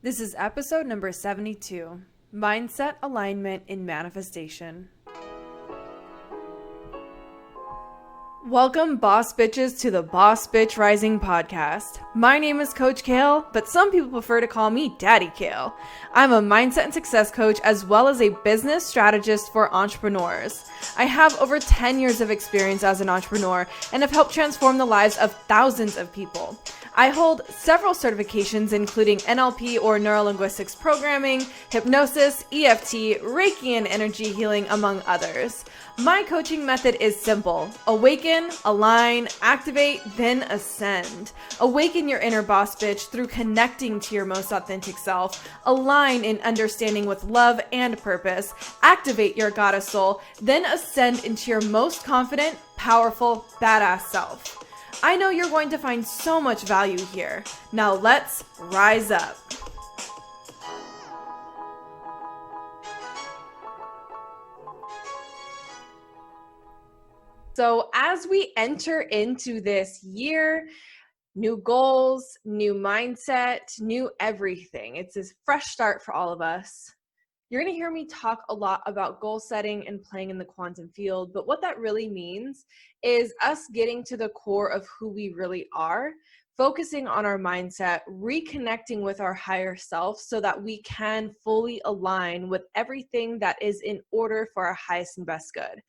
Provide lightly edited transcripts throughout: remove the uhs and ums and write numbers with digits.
This is episode number 72, Mindset Alignment in Manifestation. Welcome, boss bitches, to the Boss Bitch Rising podcast. My name is Coach Kale, but some people prefer to call me Daddy Kale. I'm a mindset and success coach as well as a business strategist for entrepreneurs. I have over 10 years of experience as an entrepreneur and have helped transform the lives of thousands of people. I hold several certifications including NLP or Neurolinguistics Programming, Hypnosis, EFT, Reiki and Energy Healing, among others. My coaching method is simple. Awaken, align, activate, then ascend. Awaken your inner boss bitch through connecting to your most authentic self. Align in understanding with love and purpose. Activate your goddess soul, then ascend into your most confident, powerful, badass self. I know you're going to find so much value here. Now let's rise up. So as we enter into this year, new goals, new mindset, new everything. It's a fresh start for all of us. You're going to hear me talk a lot about goal setting and playing in the quantum field, but what that really means is us getting to the core of who we really are, focusing on our mindset, reconnecting with our higher self so that we can fully align with everything that is in order for our highest and best good.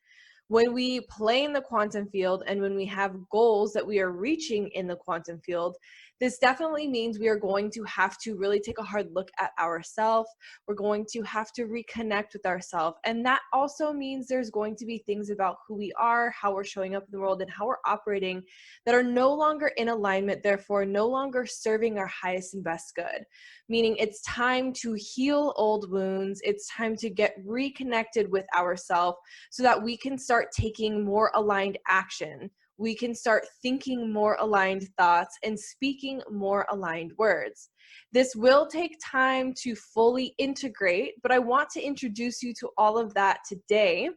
When we play in the quantum field and when we have goals that we are reaching in the quantum field, this definitely means we are going to have to really take a hard look at ourselves. We're going to have to reconnect with ourselves. And that also means there's going to be things about who we are, how we're showing up in the world, and how we're operating that are no longer in alignment, therefore no longer serving our highest and best good. Meaning it's time to heal old wounds. It's time to get reconnected with ourselves so that we can start taking more aligned action. We can start thinking more aligned thoughts and speaking more aligned words. This will take time to fully integrate, but I want to introduce you to all of that today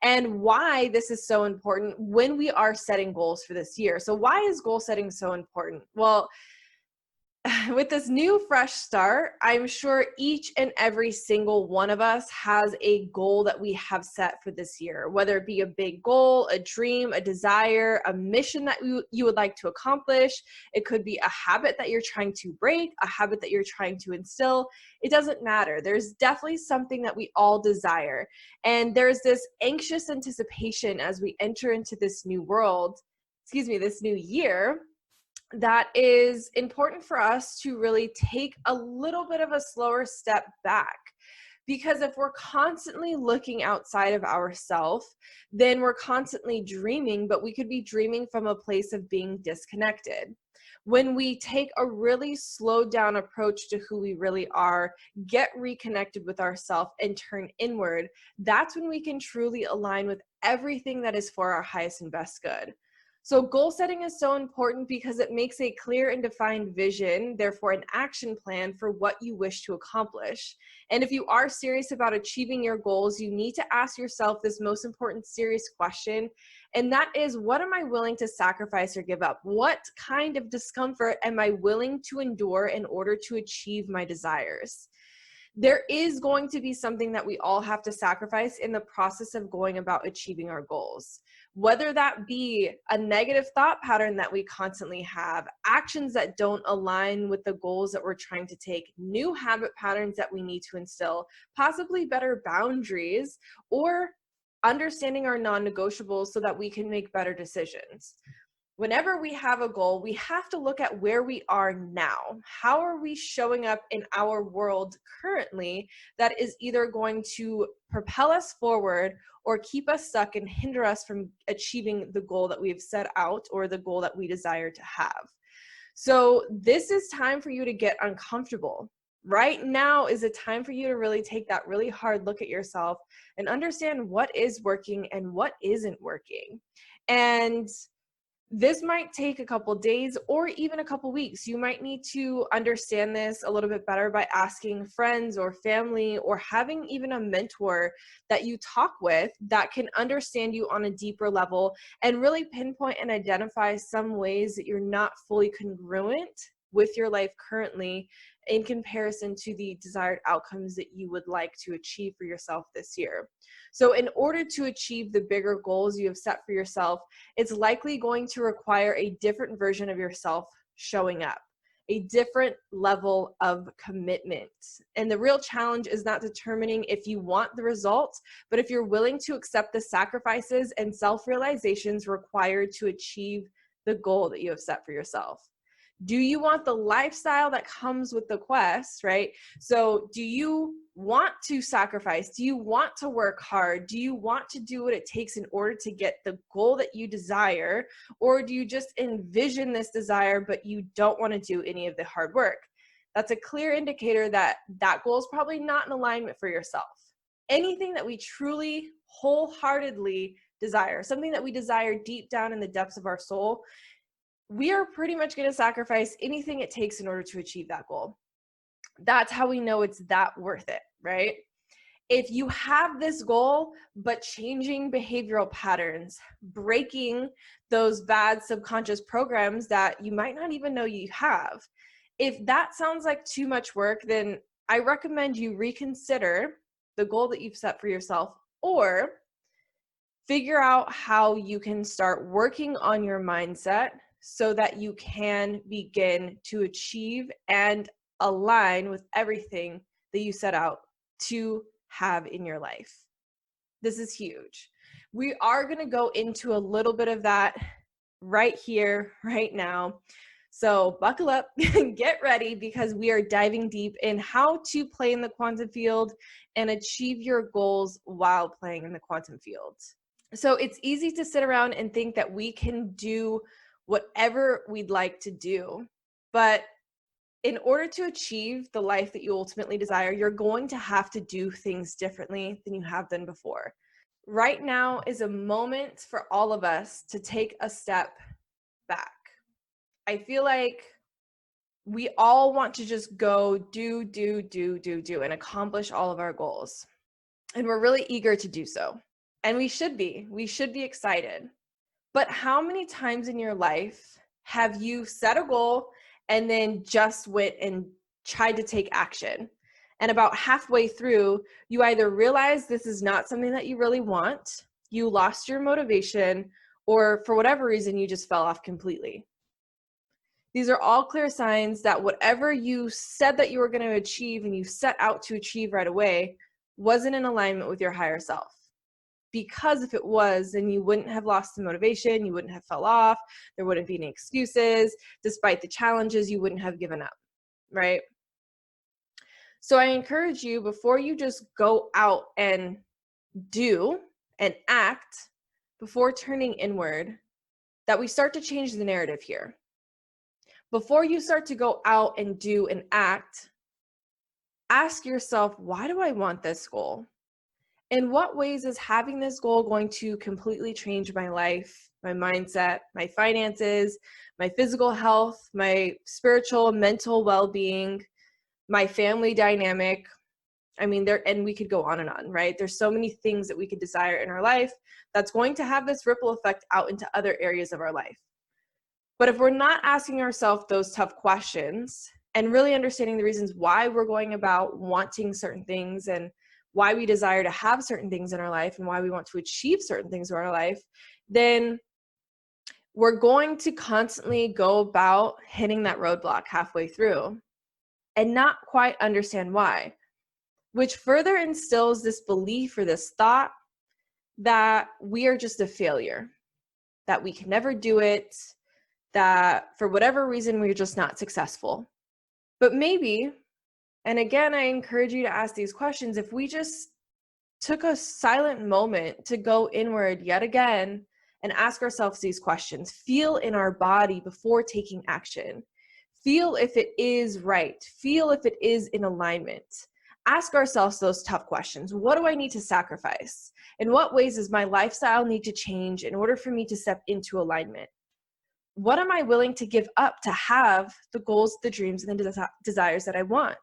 and why this is so important when we are setting goals for this year. So why is goal setting so important? Well, with this new fresh start, I'm sure each and every single one of us has a goal that we have set for this year, whether it be a big goal, a dream, a desire, a mission that you would like to accomplish. It could be a habit that you're trying to break, a habit that you're trying to instill. It doesn't matter. There's definitely something that we all desire. And there's this anxious anticipation as we enter into this new world, this new year, that is important for us to really take a little bit of a slower step back. Because if we're constantly looking outside of ourselves, then we're constantly dreaming, but we could be dreaming from a place of being disconnected. When we take a really slowed down approach to who we really are, get reconnected with ourselves and turn inward, that's when we can truly align with everything that is for our highest and best good. So goal setting is so important because it makes a clear and defined vision, therefore an action plan for what you wish to accomplish. And if you are serious about achieving your goals, you need to ask yourself this most important serious question, and that is, what am I willing to sacrifice or give up? What kind of discomfort am I willing to endure in order to achieve my desires? There is going to be something that we all have to sacrifice in the process of going about achieving our goals. Whether that be a negative thought pattern that we constantly have, actions that don't align with the goals that we're trying to take, new habit patterns that we need to instill, possibly better boundaries, or understanding our non-negotiables so that we can make better decisions. Whenever we have a goal, we have to look at where we are now. How are we showing up in our world currently that is either going to propel us forward or keep us stuck and hinder us from achieving the goal that we've set out or the goal that we desire to have? So this is time for you to get uncomfortable. Right now is a time for you to really take that really hard look at yourself and understand what is working and what isn't working. And this might take a couple days or even a couple weeks. You might need to understand this a little bit better by asking friends or family or having even a mentor that you talk with that can understand you on a deeper level and really pinpoint and identify some ways that you're not fully congruent with your life currently in comparison to the desired outcomes that you would like to achieve for yourself this year. So in order to achieve the bigger goals you have set for yourself, it's likely going to require a different version of yourself showing up, a different level of commitment. And the real challenge is not determining if you want the results, but if you're willing to accept the sacrifices and self-realizations required to achieve the goal that you have set for yourself. Do you want the lifestyle that comes with the quest, right? So do you want to sacrifice? Do you want to work hard? Do you want to do what it takes in order to get the goal that you desire? Or do you just envision this desire, but you don't want to do any of the hard work? That's a clear indicator that that goal is probably not in alignment for yourself. Anything that we truly, wholeheartedly desire, something that we desire deep down in the depths of our soul, we are pretty much going to sacrifice anything it takes in order to achieve that goal. That's how we know it's that worth it, right? If you have this goal, but changing behavioral patterns, breaking those bad subconscious programs that you might not even know you have, if that sounds like too much work, then I recommend you reconsider the goal that you've set for yourself, or figure out how you can start working on your mindset so that you can begin to achieve and align with everything that you set out to have in your life. This is huge. We are going to go into a little bit of that right here, right now. So buckle up, get ready, because we are diving deep in how to play in the quantum field and achieve your goals while playing in the quantum field. So it's easy to sit around and think that we can do whatever we'd like to do. But in order to achieve the life that you ultimately desire, you're going to have to do things differently than you have done before. Right now is a moment for all of us to take a step back. I feel like we all want to just go do, and accomplish all of our goals. And we're really eager to do so. And we should be excited. But how many times in your life have you set a goal and then just went and tried to take action? And about halfway through, you either realize this is not something that you really want, you lost your motivation, or for whatever reason, you just fell off completely. These are all clear signs that whatever you said that you were going to achieve and you set out to achieve right away wasn't in alignment with your higher self. Because if it was, then you wouldn't have lost the motivation, you wouldn't have fell off, there wouldn't be any excuses, despite the challenges, you wouldn't have given up, right? So I encourage you, before you just go out and do and act, before turning inward, that we start to change the narrative here. Before you start to go out and do and act, ask yourself, why do I want this goal? In what ways is having this goal going to completely change my life, my mindset, my finances, my physical health, my spiritual, mental well-being, my family dynamic? I mean, and we could go on and on, right? There's so many things that we could desire in our life that's going to have this ripple effect out into other areas of our life. But if we're not asking ourselves those tough questions and really understanding the reasons why we're going about wanting certain things and why we desire to have certain things in our life and why we want to achieve certain things in our life, then we're going to constantly go about hitting that roadblock halfway through and not quite understand why, which further instills this belief or this thought that we are just a failure, that we can never do it, that for whatever reason, we're just not successful. But maybe, and again, I encourage you to ask these questions, if we just took a silent moment to go inward yet again and ask ourselves these questions, feel in our body before taking action, feel if it is right, feel if it is in alignment. Ask ourselves those tough questions. What do I need to sacrifice? In what ways does my lifestyle need to change in order for me to step into alignment? What am I willing to give up to have the goals, the dreams, and the desires that I want?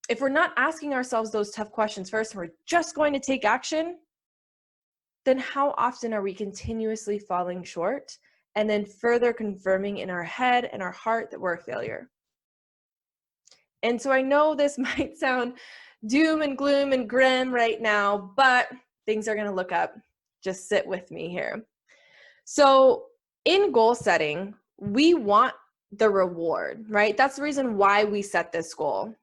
If we're not asking ourselves those tough questions first, and we're just going to take action, then how often are we continuously falling short and then further confirming in our head and our heart that we're a failure. And so I know this might sound doom and gloom and grim right now, but things are going to look up. Just sit with me here. So in goal setting, we want the reward, right? That's the reason why we set this goal.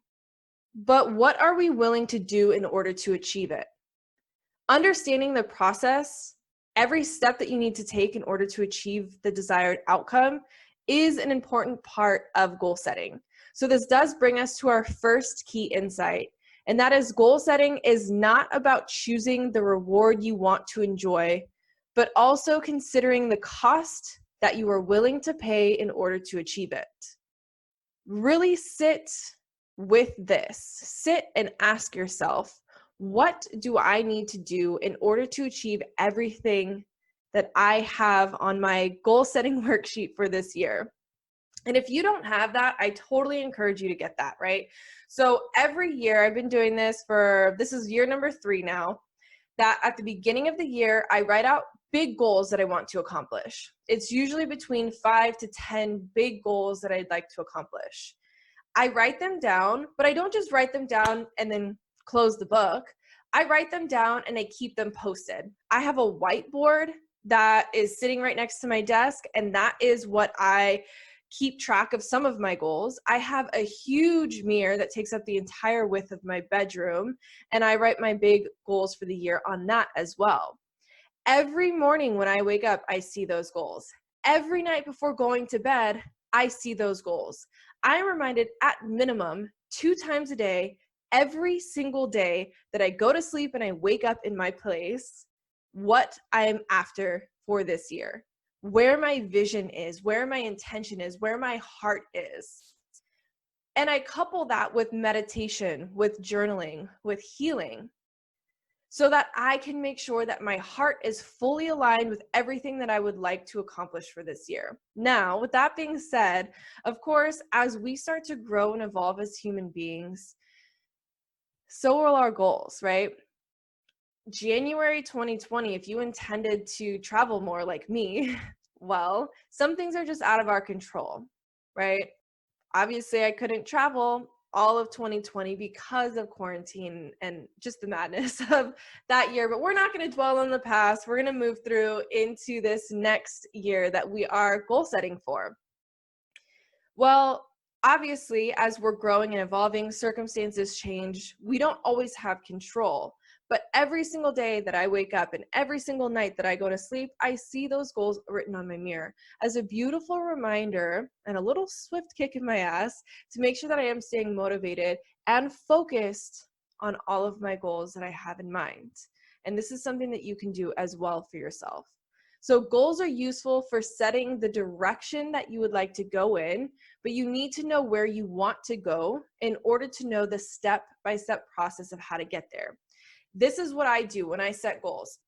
But what are we willing to do in order to achieve it? Understanding the process, every step that you need to take in order to achieve the desired outcome is an important part of goal setting. So this does bring us to our first key insight, and that is goal setting is not about choosing the reward you want to enjoy, but also considering the cost that you are willing to pay in order to achieve it. Really sit with this. Sit and ask yourself, what do I need to do in order to achieve everything that I have on my goal setting worksheet for this year? And if you don't have that, I totally encourage you to get that, right? So every year, I've been doing this this is year number 3 now, that at the beginning of the year, I write out big goals that I want to accomplish. It's usually between 5 to 10 big goals that I'd like to accomplish. I write them down, but I don't just write them down and then close the book. I write them down and I keep them posted. I have a whiteboard that is sitting right next to my desk, and that is what I keep track of some of my goals. I have a huge mirror that takes up the entire width of my bedroom, and I write my big goals for the year on that as well. Every morning when I wake up, I see those goals. Every night before going to bed, I see those goals. I'm reminded at minimum 2 times a day, every single day that I go to sleep and I wake up in my place, what I'm after for this year, where my vision is, where my intention is, where my heart is. And I couple that with meditation, with journaling, with healing, so that I can make sure that my heart is fully aligned with everything that I would like to accomplish for this year. Now, with that being said, of course, as we start to grow and evolve as human beings, so will our goals, right? January 2020, if you intended to travel more like me, well, some things are just out of our control, right? Obviously, I couldn't travel all of 2020 because of quarantine and just the madness of that year. But we're not going to dwell on the past. We're going to move through into this next year that we are goal setting for. Well, obviously, as we're growing and evolving, circumstances change. We don't always have control. But every single day that I wake up and every single night that I go to sleep, I see those goals written on my mirror as a beautiful reminder and a little swift kick in my ass to make sure that I am staying motivated and focused on all of my goals that I have in mind. And this is something that you can do as well for yourself. So goals are useful for setting the direction that you would like to go in, but you need to know where you want to go in order to know the step-by-step process of how to get there. This is what I do when I set goals.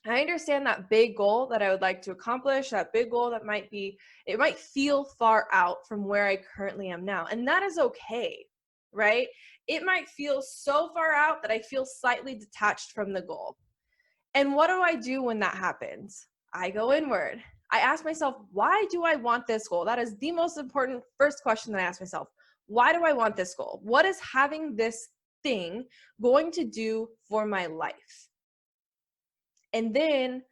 I understand that big goal that I would like to accomplish, that big goal that might feel far out from where I currently am now. And that is okay, right? It might feel so far out that I feel slightly detached from the goal. And what do I do when that happens? I go inward. I ask myself, why do I want this goal? That is the most important first question that I ask myself. Why do I want this goal? What is having this thing going to do for my life? And then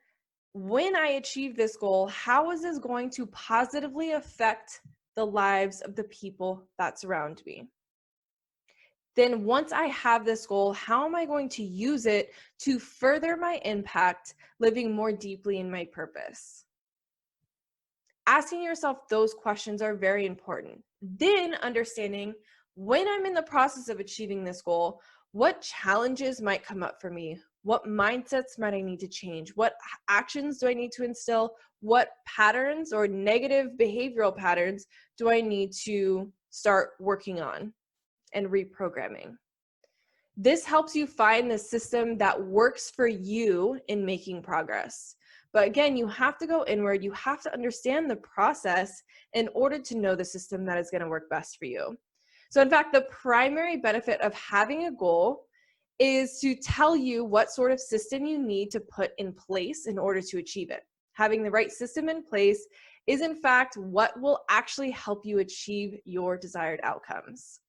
when I achieve this goal, how is this going to positively affect the lives of the people that surround me? Then once I have this goal, how am I going to use it to further my impact, living more deeply in my purpose? Asking yourself those questions are very important. Then understanding when I'm in the process of achieving this goal, what challenges might come up for me? What mindsets might I need to change? What actions do I need to instill? What patterns or negative behavioral patterns do I need to start working on and reprogramming? This helps you find the system that works for you in making progress. But again, you have to go inward. You have to understand the process in order to know the system that is going to work best for you. So in fact, the primary benefit of having a goal is to tell you what sort of system you need to put in place in order to achieve it. Having the right system in place is in fact what will actually help you achieve your desired outcomes.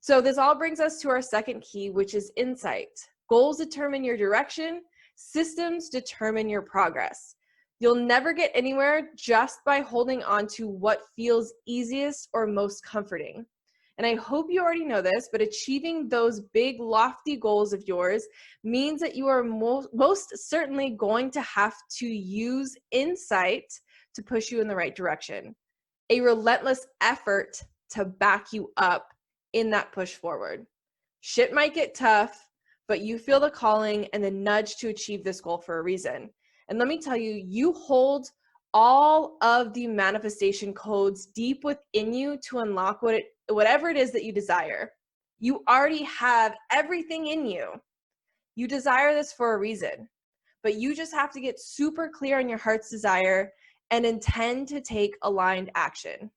So this all brings us to our second key, which is insight. Goals determine your direction, systems determine your progress. You'll never get anywhere just by holding on to what feels easiest or most comforting. And I hope you already know this, but achieving those big, lofty goals of yours means that you are most certainly going to have to use insight to push you in the right direction. A relentless effort to back you up in that push forward. Shit might get tough, but you feel the calling and the nudge to achieve this goal for a reason. And let me tell you, you hold all of the manifestation codes deep within you to unlock whatever it is that you desire. You already have everything in you. You desire this for a reason, but you just have to get super clear on your heart's desire and intend to take aligned action.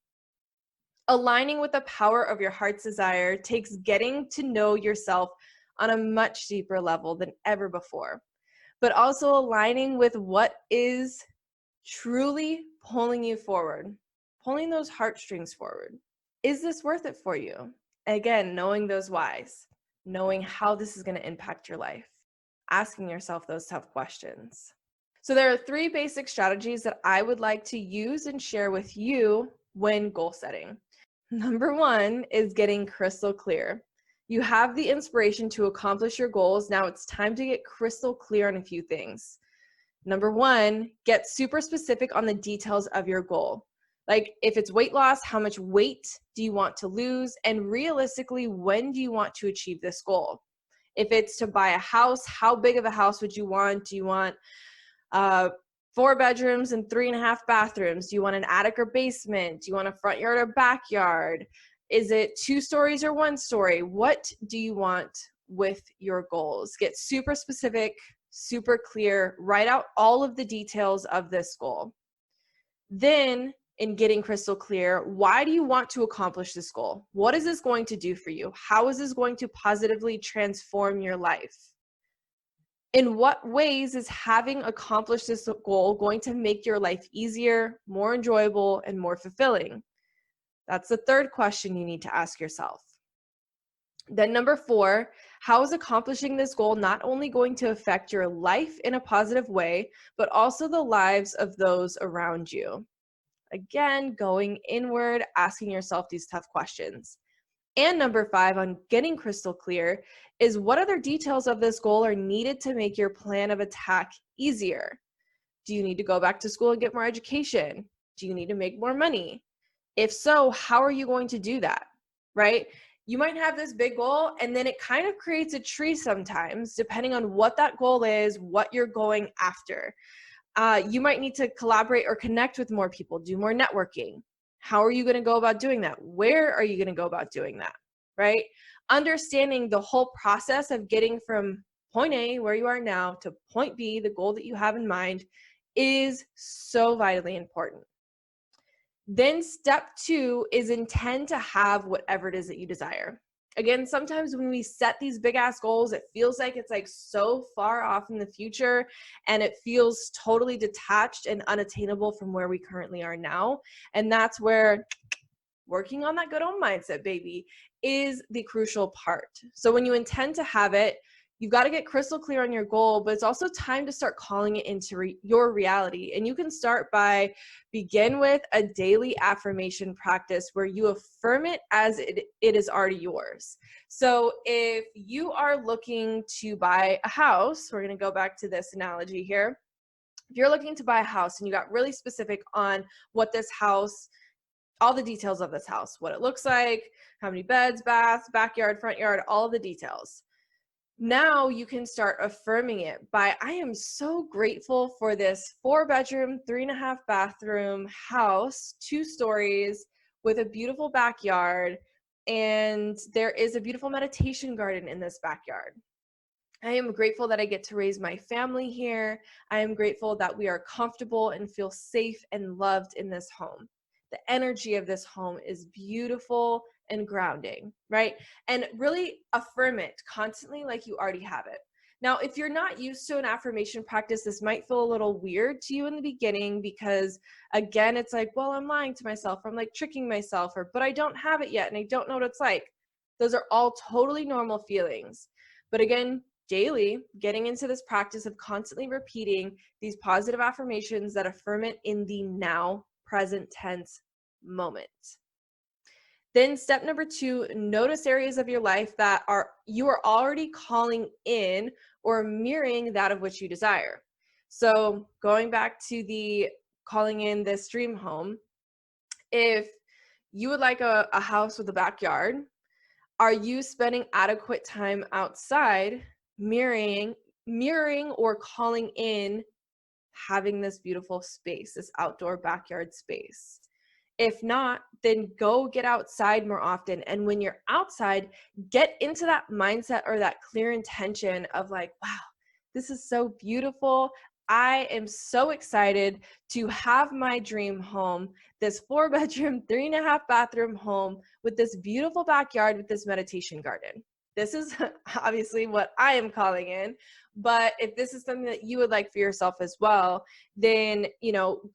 Aligning with the power of your heart's desire takes getting to know yourself on a much deeper level than ever before, but also aligning with what is truly pulling you forward, pulling those heartstrings forward. Is this worth it for you? Again, knowing those whys, knowing how this is going to impact your life, asking yourself those tough questions. So there are 3 basic strategies that I would like to use and share with you when goal setting. Number 1 is getting crystal clear. You have the inspiration to accomplish your goals. Now it's time to get crystal clear on a few things. Number 1, get super specific on the details of your goal. Like if it's weight loss, how much weight do you want to lose? And realistically, when do you want to achieve this goal? If it's to buy a house, how big of a house would you want? Do you want 4 bedrooms and 3.5 bathrooms? Do you want an attic or basement? Do you want a front yard or backyard? Is it 2 stories or 1 story? What do you want with your goals? Get super specific, super clear, write out all of the details of this goal. Then, in getting crystal clear, why do you want to accomplish this goal? What is this going to do for you? How is this going to positively transform your life? In what ways is having accomplished this goal going to make your life easier, more enjoyable, and more fulfilling? That's the third question you need to ask yourself. Then number 4, how is accomplishing this goal not only going to affect your life in a positive way, but also the lives of those around you? Again, going inward, asking yourself these tough questions. And number 5 on getting crystal clear is what other details of this goal are needed to make your plan of attack easier? Do you need to go back to school and get more education? Do you need to make more money? If so, how are you going to do that, right? You might have this big goal and then it kind of creates a tree sometimes, depending on what that goal is, what you're going after. You might need to collaborate or connect with more people, do more networking. How are you going to go about doing that? Where are you going to go about doing that, right? Understanding the whole process of getting from point A, where you are now, to point B, the goal that you have in mind, is so vitally important. Then step 2 is intend to have whatever it is that you desire. Again, sometimes when we set these big ass goals, it feels like it's like so far off in the future and it feels totally detached and unattainable from where we currently are now. And that's where working on that good old mindset, baby, is the crucial part. So when you intend to have it, you've got to get crystal clear on your goal, but it's also time to start calling it into your reality. And you can start by begin with a daily affirmation practice where you affirm it as it is already yours. So if you are looking to buy a house, we're going to go back to this analogy here. If you're looking to buy a house and you got really specific on what this house, all the details of this house, what it looks like, how many beds, baths, backyard, front yard, all of the details. Now you can start affirming it by, I am so grateful for this 4-bedroom, 3.5 bathroom house, 2 stories with a beautiful backyard. And there is a beautiful meditation garden in this backyard. I am grateful that I get to raise my family here. I am grateful that we are comfortable and feel safe and loved in this home. The energy of this home is beautiful and grounding, right? And really affirm it constantly like you already have it. Now, if you're not used to an affirmation practice, this might feel a little weird to you in the beginning because, again, it's like, well, I'm lying to myself, or I'm like tricking myself, or but I don't have it yet and I don't know what it's like. Those are all totally normal feelings. But again, daily, getting into this practice of constantly repeating these positive affirmations that affirm it in the now present tense moment. Then step number 2, notice areas of your life that you are already calling in or mirroring that of which you desire. So going back to the calling in this dream home, if you would like a house with a backyard, are you spending adequate time outside mirroring or calling in having this beautiful space, this outdoor backyard space? If not, then go get outside more often. And when you're outside, get into that mindset or that clear intention of like, wow, this is so beautiful. I am so excited to have my dream home, this 4-bedroom, 3.5-bathroom home with this beautiful backyard with this meditation garden. This is obviously what I am calling in. But if this is something that you would like for yourself as well, then,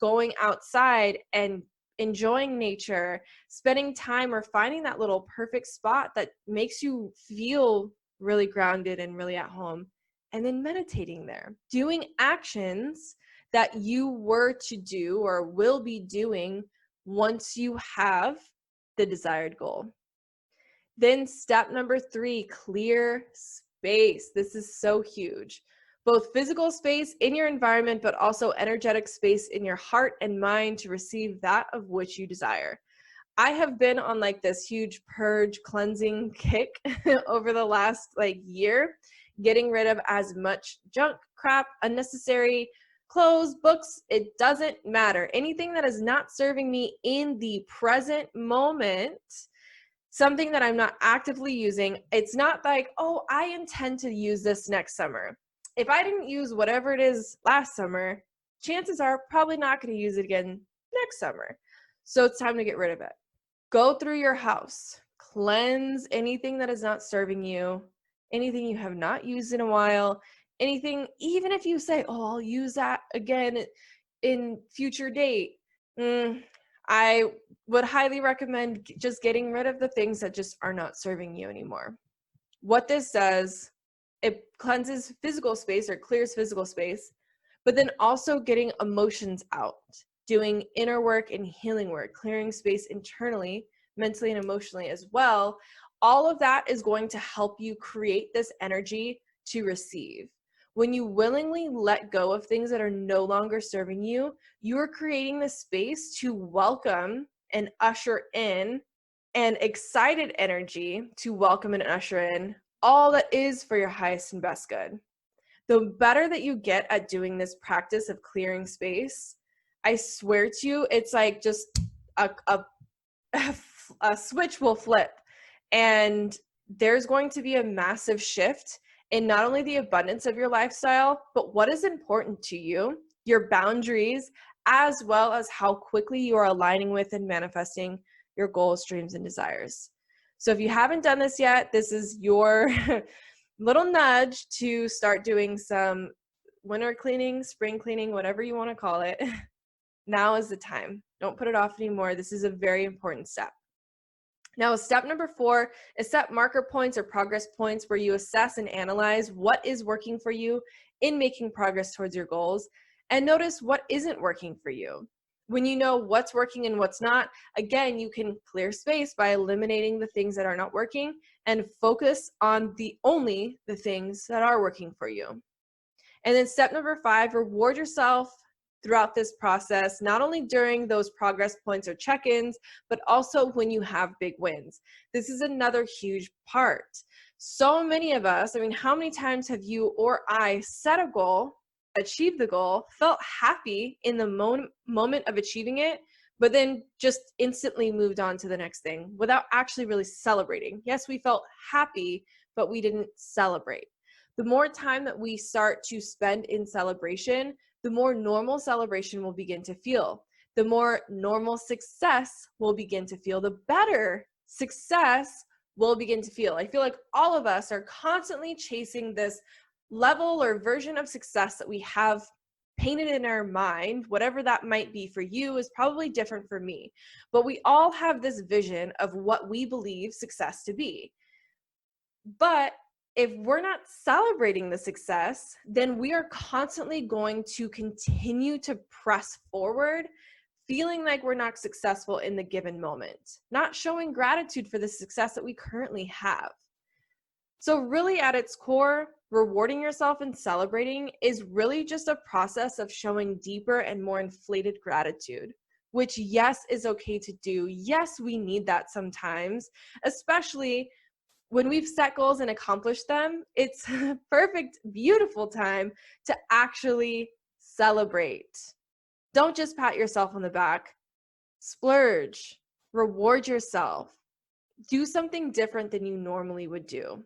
going outside and enjoying nature, spending time or finding that little perfect spot that makes you feel really grounded and really at home, and then meditating there, doing actions that you were to do or will be doing once you have the desired goal. Then step number 3, clear space. This is so huge. Both physical space in your environment, but also energetic space in your heart and mind to receive that of which you desire. I have been on like this huge purge cleansing kick over the last year, getting rid of as much junk, crap, unnecessary clothes, books. It doesn't matter. Anything that is not serving me in the present moment, something that I'm not actively using. It's not like, oh, I intend to use this next summer. If I didn't use whatever it is last summer, chances are probably not going to use it again next summer. So it's time to get rid of it. Go through your house, cleanse anything that is not serving you, anything you have not used in a while, anything, even if you say, oh, I'll use that again in future date. I would highly recommend just getting rid of the things that just are not serving you anymore. What this does, it cleanses physical space or clears physical space, but then also getting emotions out, doing inner work and healing work, clearing space internally, mentally and emotionally as well. All of that is going to help you create this energy to receive. When you willingly let go of things that are no longer serving you, you are creating the space to welcome and usher in an excited energy to welcome and usher in all that is for your highest and best good. The better that you get at doing this practice of clearing space, I swear to you, it's like just a switch will flip, and there's going to be a massive shift in not only the abundance of your lifestyle, but what is important to you, your boundaries, as well as how quickly you are aligning with and manifesting your goals, dreams, and desires. So if you haven't done this yet, this is your little nudge to start doing some winter cleaning, spring cleaning, whatever you want to call it. Now is the time. Don't put it off anymore. This is a very important step. Now, step number 4 is set marker points or progress points where you assess and analyze what is working for you in making progress towards your goals, and notice what isn't working for you. When you know what's working and what's not, again, you can clear space by eliminating the things that are not working and focus on only the things that are working for you. And then step number 5, reward yourself throughout this process, not only during those progress points or check-ins, but also when you have big wins. This is another huge part. So many of us, how many times have you or I set a goal, achieved the goal, felt happy in the moment of achieving it, but then just instantly moved on to the next thing without actually really celebrating? Yes, we felt happy, but we didn't celebrate. The more time that we start to spend in celebration, the more normal celebration will begin to feel. The more normal success will begin to feel. The better success will begin to feel. I feel like all of us are constantly chasing this level or version of success that we have painted in our mind, whatever that might be for you, is probably different for me. But we all have this vision of what we believe success to be. But if we're not celebrating the success, then we are constantly going to continue to press forward, feeling like we're not successful in the given moment, not showing gratitude for the success that we currently have. So really at its core, rewarding yourself and celebrating is really just a process of showing deeper and more inflated gratitude, which yes, is okay to do. Yes, we need that sometimes, especially when we've set goals and accomplished them. It's a perfect, beautiful time to actually celebrate. Don't just pat yourself on the back. Splurge, reward yourself, do something different than you normally would do.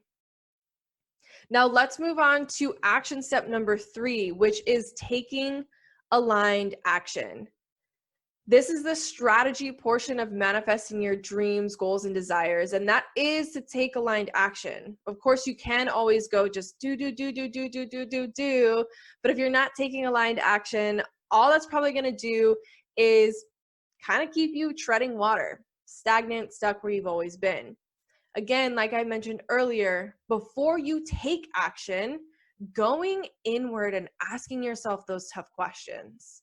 Now let's move on to action step number 3, which is taking aligned action. This is the strategy portion of manifesting your dreams, goals, and desires, and that is to take aligned action. Of course, you can always go just do, but if you're not taking aligned action, all that's probably going to do is kind of keep you treading water, stagnant, stuck where you've always been. Again, like I mentioned earlier, before you take action, going inward and asking yourself those tough questions.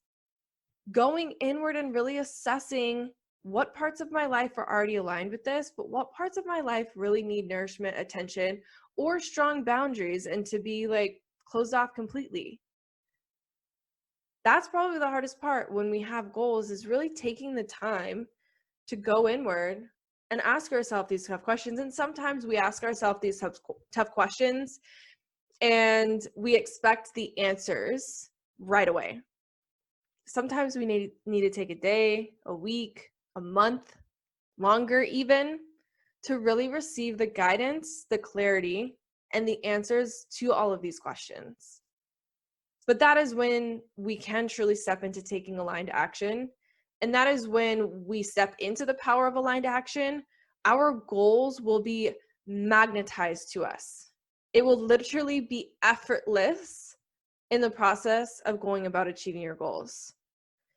Going inward and really assessing what parts of my life are already aligned with this, but what parts of my life really need nourishment, attention, or strong boundaries, and to be like closed off completely. That's probably the hardest part when we have goals, is really taking the time to go inward and ask ourselves these tough questions. And sometimes we ask ourselves these tough questions and we expect the answers right away. Sometimes we need to take a day, a week, a month, longer even, to really receive the guidance, the clarity, and the answers to all of these questions. But that is when we can truly step into taking aligned action. And that is when we step into the power of aligned action. Our goals will be magnetized to us. It will literally be effortless in the process of going about achieving your goals.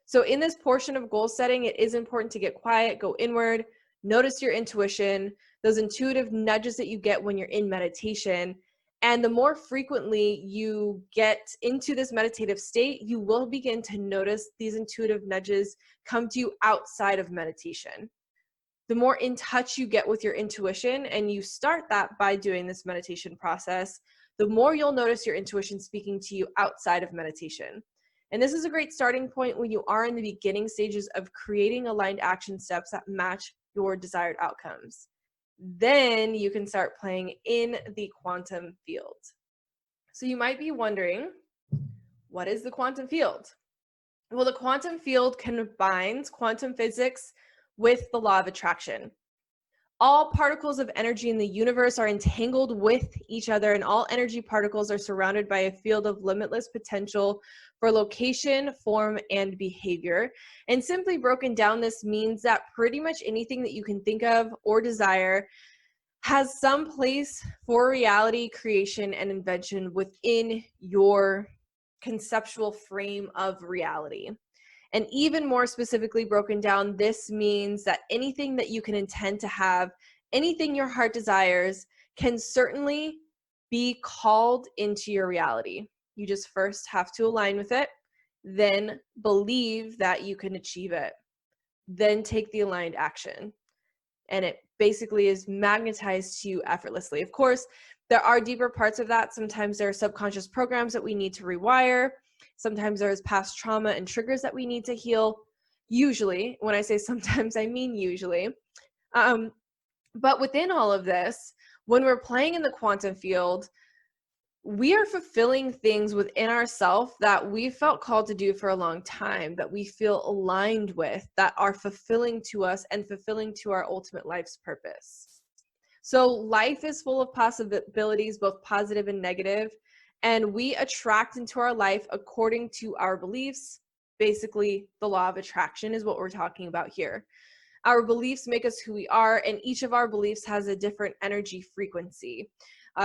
So in this portion of goal setting, it is important to get quiet, go inward, notice your intuition, those intuitive nudges that you get when you're in meditation. And the more frequently you get into this meditative state, you will begin to notice these intuitive nudges come to you outside of meditation. The more in touch you get with your intuition, and you start that by doing this meditation process, the more you'll notice your intuition speaking to you outside of meditation. And this is a great starting point when you are in the beginning stages of creating aligned action steps that match your desired outcomes. Then you can start playing in the quantum field. So you might be wondering, what is the quantum field? Well, the quantum field combines quantum physics with the law of attraction. All particles of energy in the universe are entangled with each other, and all energy particles are surrounded by a field of limitless potential for location, form, and behavior. And simply broken down, this means that pretty much anything that you can think of or desire has some place for reality creation and invention within your conceptual frame of reality. And even more specifically broken down, this means that anything that you can intend to have, anything your heart desires, can certainly be called into your reality. You just first have to align with it, then believe that you can achieve it, then take the aligned action. And it basically is magnetized to you effortlessly. Of course, there are deeper parts of that. Sometimes there are subconscious programs that we need to rewire. Sometimes there's past trauma and triggers that we need to heal. Usually, when I say sometimes, I mean usually. But within all of this, when we're playing in the quantum field, we are fulfilling things within ourselves that we felt called to do for a long time, that we feel aligned with, that are fulfilling to us and fulfilling to our ultimate life's purpose. So life is full of possibilities, both positive and negative, and we attract into our life according to our beliefs. Basically, the law of attraction is what we're talking about here. Our beliefs make us who we are, and each of our beliefs has a different energy frequency.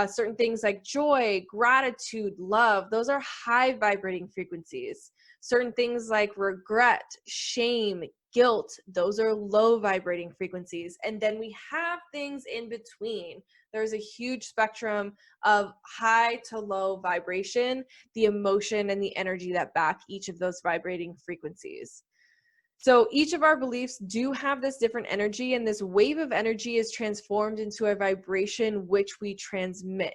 Certain things like joy, gratitude, love, those are high vibrating frequencies. Certain things like regret, shame, guilt, those are low vibrating frequencies. And then we have things in between. There's a huge spectrum of high to low vibration, the emotion and the energy that back each of those vibrating frequencies. So each of our beliefs do have this different energy, and this wave of energy is transformed into a vibration which we transmit.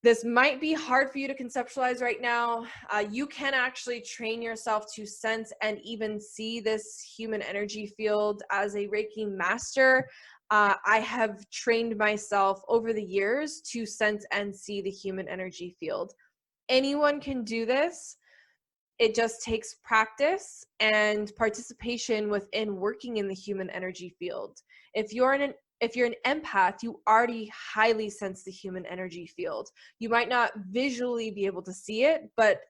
This might be hard for you to conceptualize right now. You can actually train yourself to sense and even see this human energy field as a Reiki master. I have trained myself over the years to sense and see the human energy field. Anyone can do this. It just takes practice and participation within working in the human energy field. If you're an empath, you already highly sense the human energy field. You might not visually be able to see it, but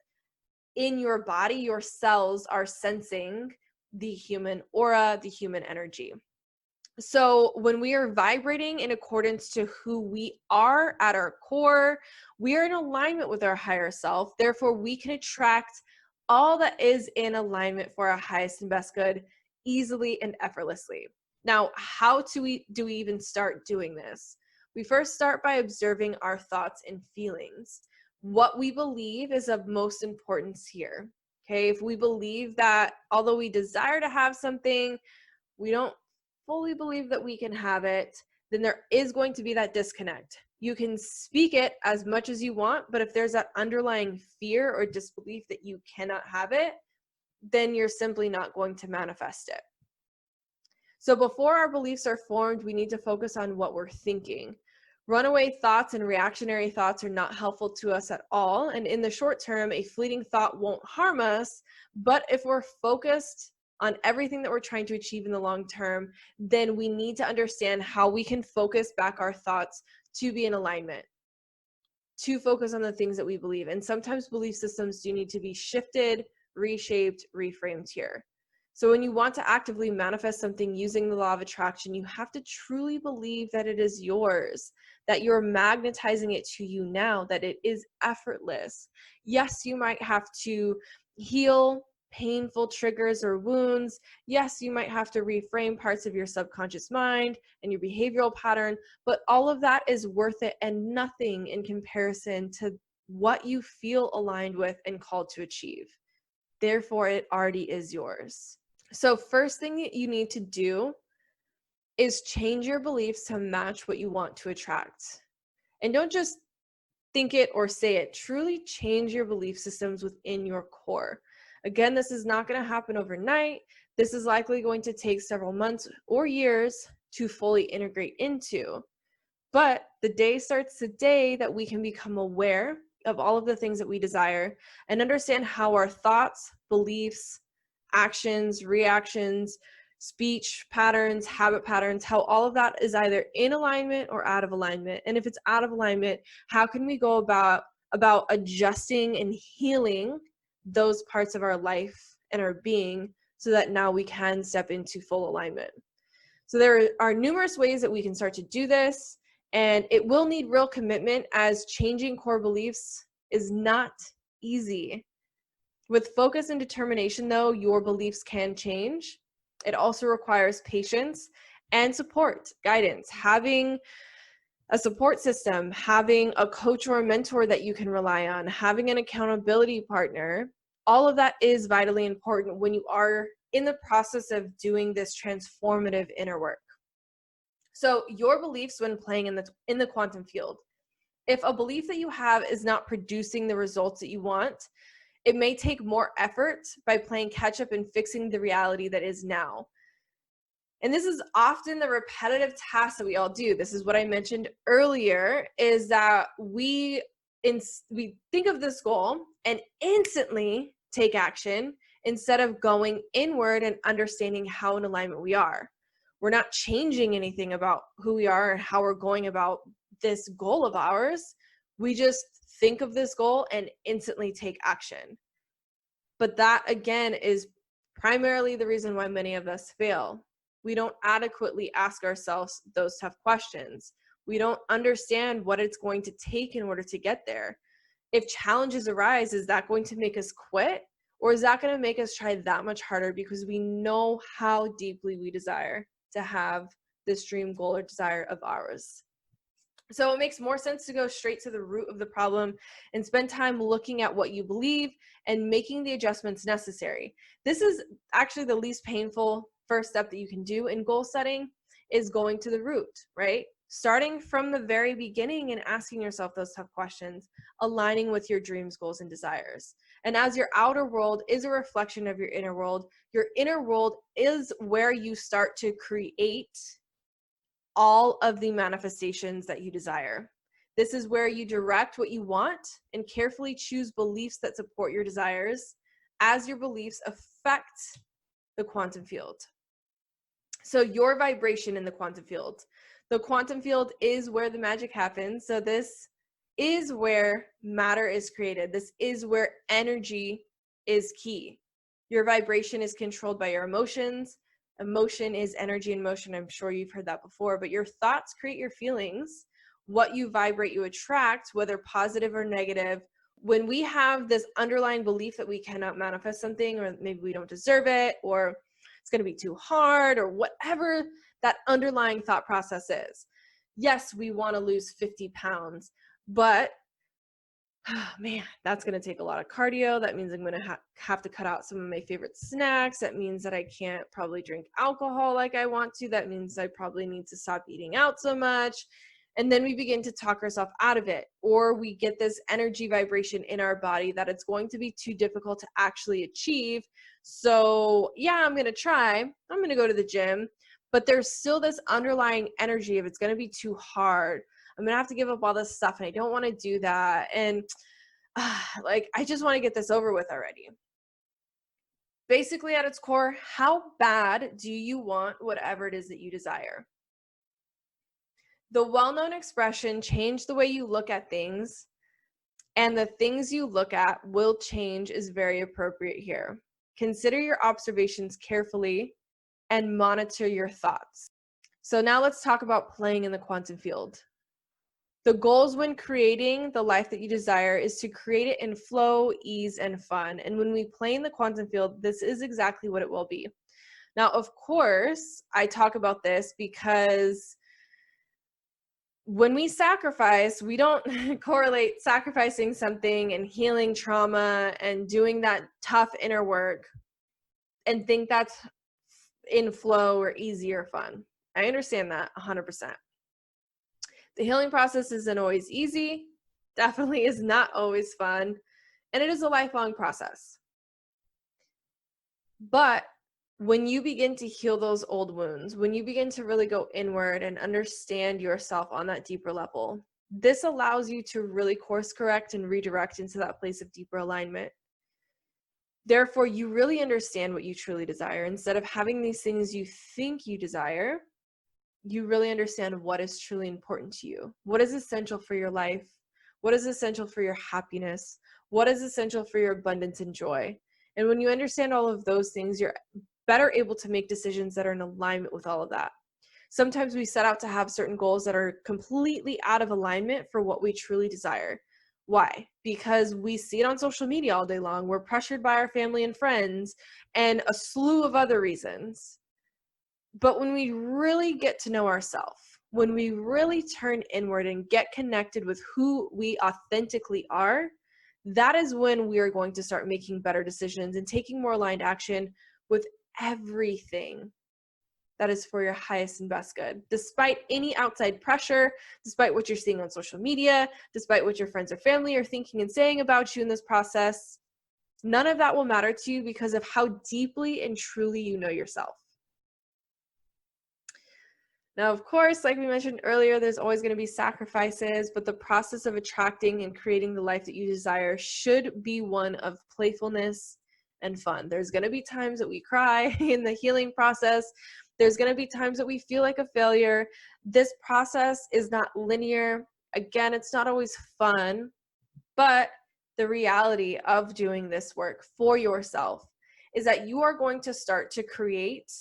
in your body, your cells are sensing the human aura, the human energy. So when we are vibrating in accordance to who we are at our core, we are in alignment with our higher self. Therefore, we can attract all that is in alignment for our highest and best good easily and effortlessly. Now, how do we even start doing this? We first start by observing our thoughts and feelings. What we believe is of most importance here. Okay, if we believe that although we desire to have something, we don't fully believe that we can have it, then there is going to be that disconnect. You can speak it as much as you want, but if there's that underlying fear or disbelief that you cannot have it, then you're simply not going to manifest it. So before our beliefs are formed, we need to focus on what we're thinking. Runaway thoughts and reactionary thoughts are not helpful to us at all. And in the short term, a fleeting thought won't harm us. But if we're focused on everything that we're trying to achieve in the long term, then we need to understand how we can focus back our thoughts to be in alignment, to focus on the things that we believe. And sometimes belief systems do need to be shifted, reshaped, reframed here. So when you want to actively manifest something using the law of attraction, you have to truly believe that it is yours, that you're magnetizing it to you now, that it is effortless. Yes, you might have to heal painful triggers or wounds. Yes, you might have to reframe parts of your subconscious mind and your behavioral pattern, but all of that is worth it and nothing in comparison to what you feel aligned with and called to achieve. Therefore, it already is yours. So first thing that you need to do is change your beliefs to match what you want to attract. And don't just think it or say it. Truly change your belief systems within your core. Again, this is not going to happen overnight. This is likely going to take several months or years to fully integrate into. But the day starts today that we can become aware of all of the things that we desire and understand how our thoughts, beliefs, actions, reactions, speech patterns, habit patterns, how all of that is either in alignment or out of alignment. And if it's out of alignment, how can we go about adjusting and healing those parts of our life and our being so that now we can step into full alignment? So there are numerous ways that we can start to do this, and it will need real commitment, as changing core beliefs is not easy. With focus and determination, though, your beliefs can change. It also requires patience and support, guidance, having a support system, having a coach or a mentor that you can rely on, having an accountability partner. All of that is vitally important when you are in the process of doing this transformative inner work. So your beliefs when playing in the quantum field. If a belief that you have is not producing the results that you want, it may take more effort by playing catch up and fixing the reality that is now. And this is often the repetitive task that we all do. This is what I mentioned earlier, is that we think of this goal and instantly take action instead of going inward and understanding how in alignment we are. We're not changing anything about who we are and how we're going about this goal of ours. We just think of this goal and instantly take action. But that, again, is Primarily the reason why many of us fail. We don't adequately ask ourselves those tough questions. We don't understand what it's going to take in order to get there. If challenges arise, is that going to make us quit? Or is that going to make us try that much harder because we know how deeply we desire to have this dream goal or desire of ours? So it makes more sense to go straight to the root of the problem and spend time looking at what you believe and making the adjustments necessary. This is actually the least painful first step that you can do in goal setting, is going to the root, right? Starting from the very beginning and asking yourself those tough questions, aligning with your dreams, goals, and desires. And as your outer world is a reflection of your inner world is where you start to create all of the manifestations that you desire. This is where you direct what you want and carefully choose beliefs that support your desires as your beliefs affect the quantum field. So your vibration in the quantum field. The quantum field is where the magic happens. So this is where matter is created. This is where energy is key. Your vibration is controlled by your emotions. Emotion is energy in motion. I'm sure you've heard that before, but your thoughts create your feelings. What you vibrate, you attract, whether positive or negative. When we have this underlying belief that we cannot manifest something, or maybe we don't deserve it, or it's going to be too hard, or whatever that underlying thought process is. Yes, we want to lose 50 pounds, but man, that's going to take a lot of cardio. That means I'm going to have to cut out some of my favorite snacks. That means that I can't probably drink alcohol like I want to. That means I probably need to stop eating out so much. And then we begin to talk ourselves out of it, or we get this energy vibration in our body that it's going to be too difficult to actually achieve. So yeah, I'm going to try. I'm going to go to the gym, but there's still this underlying energy of it's going to be too hard. I'm going to have to give up all this stuff and I don't want to do that. And I just want to get this over with already. Basically at its core, how bad do you want whatever it is that you desire? The well-known expression, change the way you look at things, and the things you look at will change, is very appropriate here. Consider your observations carefully and monitor your thoughts. So now let's talk about playing in the quantum field. The goals when creating the life that you desire is to create it in flow, ease, and fun. And when we play in the quantum field, this is exactly what it will be. Now, of course, I talk about this because when we sacrifice, we don't correlate sacrificing something and healing trauma and doing that tough inner work and think that's in flow or easy or fun. I understand that 100%. The healing process isn't always easy, definitely is not always fun, and it is a lifelong process. But when you begin to heal those old wounds, when you begin to really go inward and understand yourself on that deeper level, this allows you to really course correct and redirect into that place of deeper alignment. Therefore, you really understand what you truly desire. Instead of having these things you think you desire, you really understand what is truly important to you. What is essential for your life? What is essential for your happiness? What is essential for your abundance and joy? And when you understand all of those things, you're better able to make decisions that are in alignment with all of that. Sometimes we set out to have certain goals that are completely out of alignment for what we truly desire. Why? Because we see it on social media all day long. We're pressured by our family and friends and a slew of other reasons. But when we really get to know ourselves, when we really turn inward and get connected with who we authentically are, that is when we are going to start making better decisions and taking more aligned action with everything that is for your highest and best good. Despite any outside pressure, despite what you're seeing on social media, despite what your friends or family are thinking and saying about you in this process, none of that will matter to you because of how deeply and truly you know yourself. Now, of course, like we mentioned earlier, there's always going to be sacrifices, but the process of attracting and creating the life that you desire should be one of playfulness and fun. There's going to be times that we cry in the healing process. There's going to be times that we feel like a failure. This process is not linear. Again, it's not always fun, but the reality of doing this work for yourself is that you are going to start to create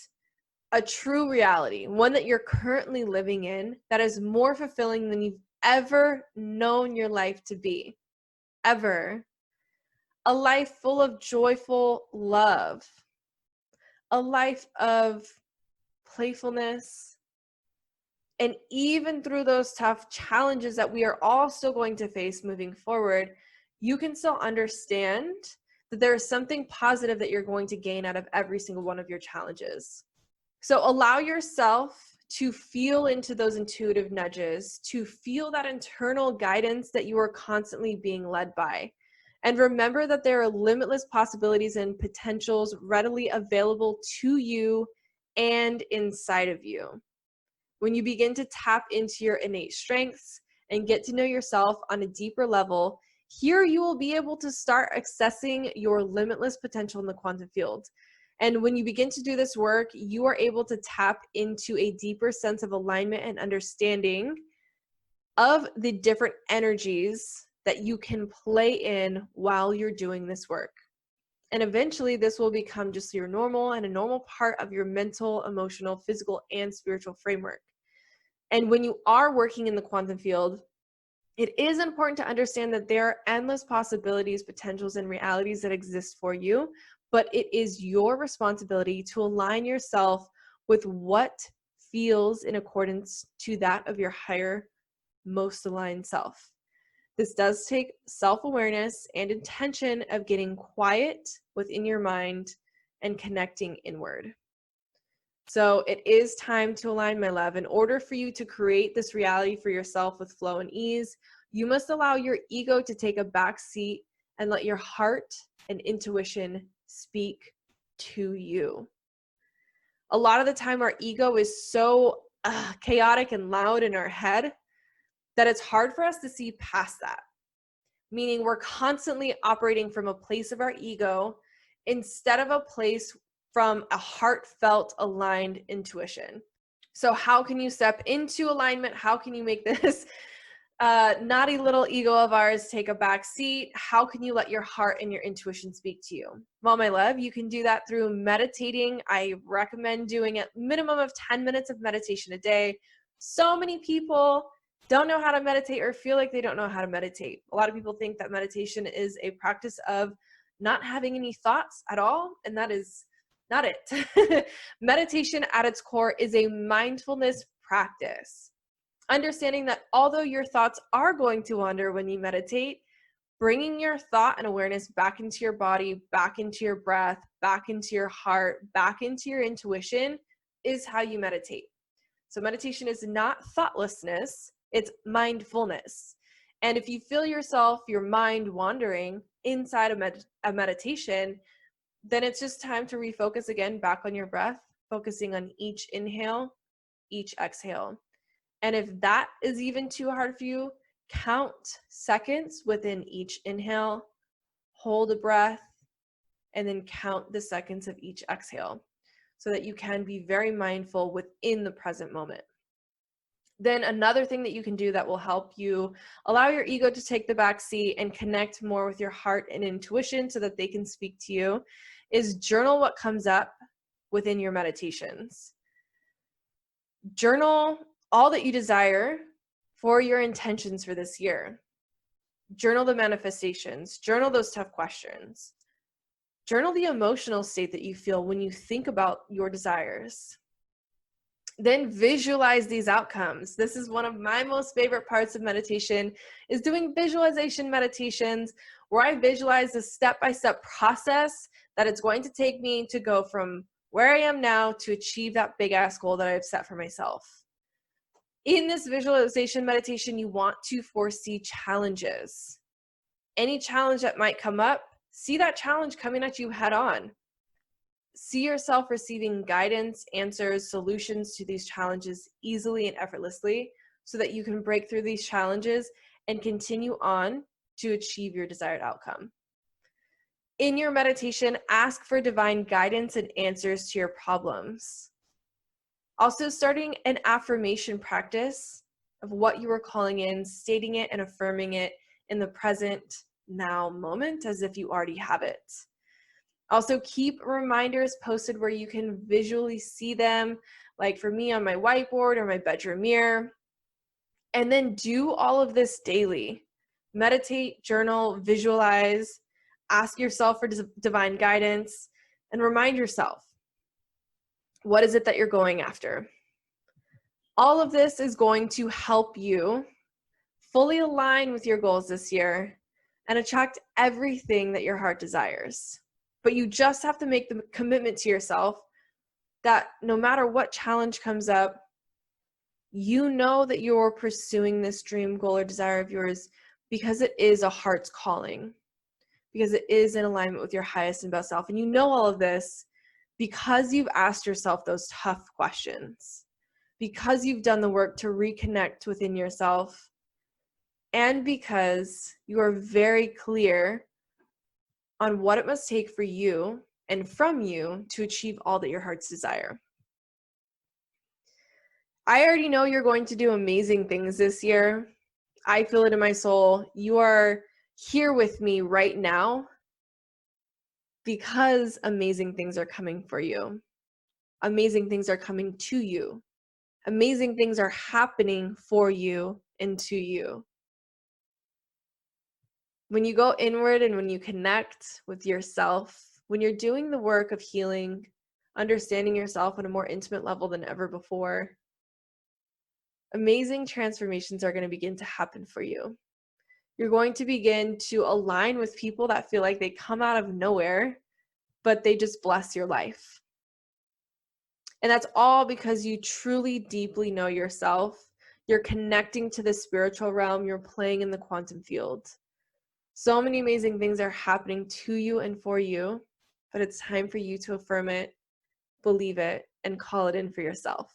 a true reality, one that you're currently living in, that is more fulfilling than you've ever known your life to be. Ever. A life full of joyful love. A life of playfulness. And even through those tough challenges that we are all still going to face moving forward, you can still understand that there is something positive that you're going to gain out of every single one of your challenges. So allow yourself to feel into those intuitive nudges, to feel that internal guidance that you are constantly being led by. And remember that there are limitless possibilities and potentials readily available to you and inside of you. When you begin to tap into your innate strengths and get to know yourself on a deeper level, here you will be able to start accessing your limitless potential in the quantum field. And when you begin to do this work, you are able to tap into a deeper sense of alignment and understanding of the different energies that you can play in while you're doing this work. And eventually this will become just your normal and a normal part of your mental, emotional, physical, and spiritual framework. And when you are working in the quantum field, it is important to understand that there are endless possibilities, potentials, and realities that exist for you, but it is your responsibility to align yourself with what feels in accordance to that of your higher, most aligned self. This does take self-awareness and intention of getting quiet within your mind and connecting inward. So it is time to align, my love. In order for you to create this reality for yourself with flow and ease, you must allow your ego to take a back seat and let your heart and intuition speak to you. A lot of the time, our ego is so chaotic and loud in our head that it's hard for us to see past that. Meaning we're constantly operating from a place of our ego instead of a place from a heartfelt, aligned intuition. So how can you step into alignment? How can you make this naughty little ego of ours take a back seat? How can you let your heart and your intuition speak to you? Well, my love, you can do that through meditating. I recommend doing a minimum of 10 minutes of meditation a day. So many people don't know how to meditate or feel like they don't know how to meditate. A lot of people think that meditation is a practice of not having any thoughts at all, and that is not it. Meditation at its core is a mindfulness practice. Understanding that although your thoughts are going to wander when you meditate, bringing your thought and awareness back into your body, back into your breath, back into your heart, back into your intuition is how you meditate. So meditation is not thoughtlessness, it's mindfulness. And if you feel yourself, your mind wandering inside a meditation, then it's just time to refocus again back on your breath, focusing on each inhale, each exhale. And if that is even too hard for you, count seconds within each inhale, hold a breath, and then count the seconds of each exhale so that you can be very mindful within the present moment. Then another thing that you can do that will help you allow your ego to take the back seat and connect more with your heart and intuition so that they can speak to you is journal what comes up within your meditations. Journal all that you desire for your intentions for this year. Journal the manifestations. Journal those tough questions. Journal the emotional state that you feel when you think about your desires. Then visualize these outcomes. This is one of my most favorite parts of meditation, is doing visualization meditations where I visualize the step-by-step process that it's going to take me to go from where I am now to achieve that big ass goal that I've set for myself. In this visualization meditation, you want to foresee challenges. Any challenge that might come up, see that challenge coming at you head on. See yourself receiving guidance, answers, solutions to these challenges easily and effortlessly so that you can break through these challenges and continue on to achieve your desired outcome. In your meditation, ask for divine guidance and answers to your problems. Also, starting an affirmation practice of what you are calling in, stating it and affirming it in the present now moment as if you already have it. Also, keep reminders posted where you can visually see them, like for me on my whiteboard or my bedroom mirror. And then do all of this daily. Meditate, journal, visualize, ask yourself for divine guidance, and remind yourself, what is it that you're going after? All of this is going to help you fully align with your goals this year and attract everything that your heart desires. But you just have to make the commitment to yourself that no matter what challenge comes up, you know that you're pursuing this dream, goal, or desire of yours because it is a heart's calling, because it is in alignment with your highest and best self. And you know all of this because you've asked yourself those tough questions, because you've done the work to reconnect within yourself, and because you are very clear on what it must take for you and from you to achieve all that your hearts desire. I already know you're going to do amazing things this year. I feel it in my soul. You are here with me right now because amazing things are coming for you. Amazing things are coming to you. Amazing things are happening for you and to you. When you go inward and when you connect with yourself, when you're doing the work of healing, understanding yourself on a more intimate level than ever before, amazing transformations are going to begin to happen for you. You're going to begin to align with people that feel like they come out of nowhere, but they just bless your life. And that's all because you truly, deeply know yourself. You're connecting to the spiritual realm. You're playing in the quantum field. So many amazing things are happening to you and for you, but it's time for you to affirm it, believe it, and call it in for yourself.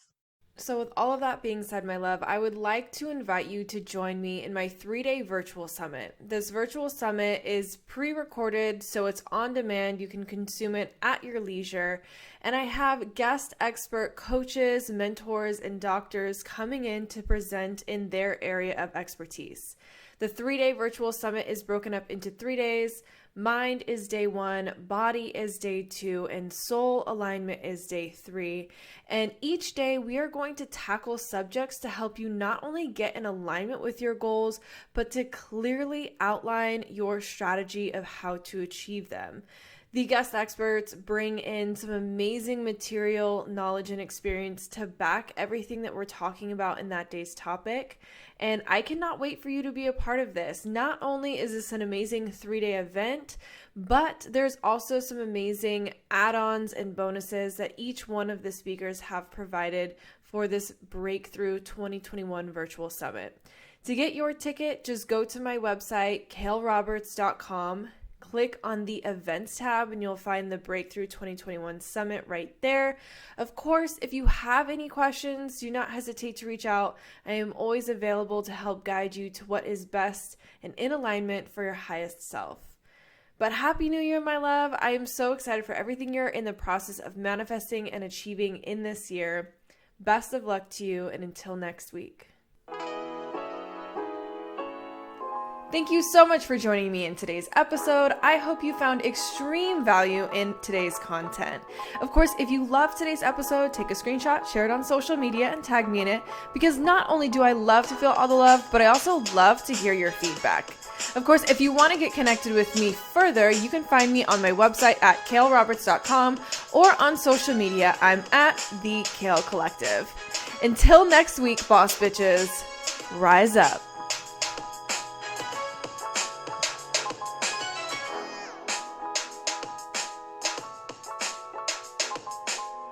So with all of that being said, my love, I would like to invite you to join me in my 3-day virtual summit. This virtual summit is pre-recorded, so it's on demand. You can consume it at your leisure. And I have guest expert coaches, mentors, and doctors coming in to present in their area of expertise. The 3-day virtual summit is broken up into 3 days. Mind is day 1, body is day 2, and soul alignment is day 3. And each day we are going to tackle subjects to help you not only get in alignment with your goals, but to clearly outline your strategy of how to achieve them. The guest experts bring in some amazing material, knowledge, and experience to back everything that we're talking about in that day's topic. And I cannot wait for you to be a part of this. Not only is this an amazing 3-day event, but there's also some amazing add-ons and bonuses that each one of the speakers have provided for this Breakthrough 2021 Virtual Summit. To get your ticket, just go to my website, kaleroberts.com. Click on the events tab and you'll find the Breakthrough 2021 Summit right there. Of course, if you have any questions, do not hesitate to reach out. I am always available to help guide you to what is best and in alignment for your highest self. But Happy New Year, my love. I am so excited for everything you're in the process of manifesting and achieving in this year. Best of luck to you, and until next week. Thank you so much for joining me in today's episode. I hope you found extreme value in today's content. Of course, if you love today's episode, take a screenshot, share it on social media, and tag me in it, because not only do I love to feel all the love, but I also love to hear your feedback. Of course, if you want to get connected with me further, you can find me on my website at kaleroberts.com or on social media. I'm at The Kale Collective. Until next week, boss bitches, rise up.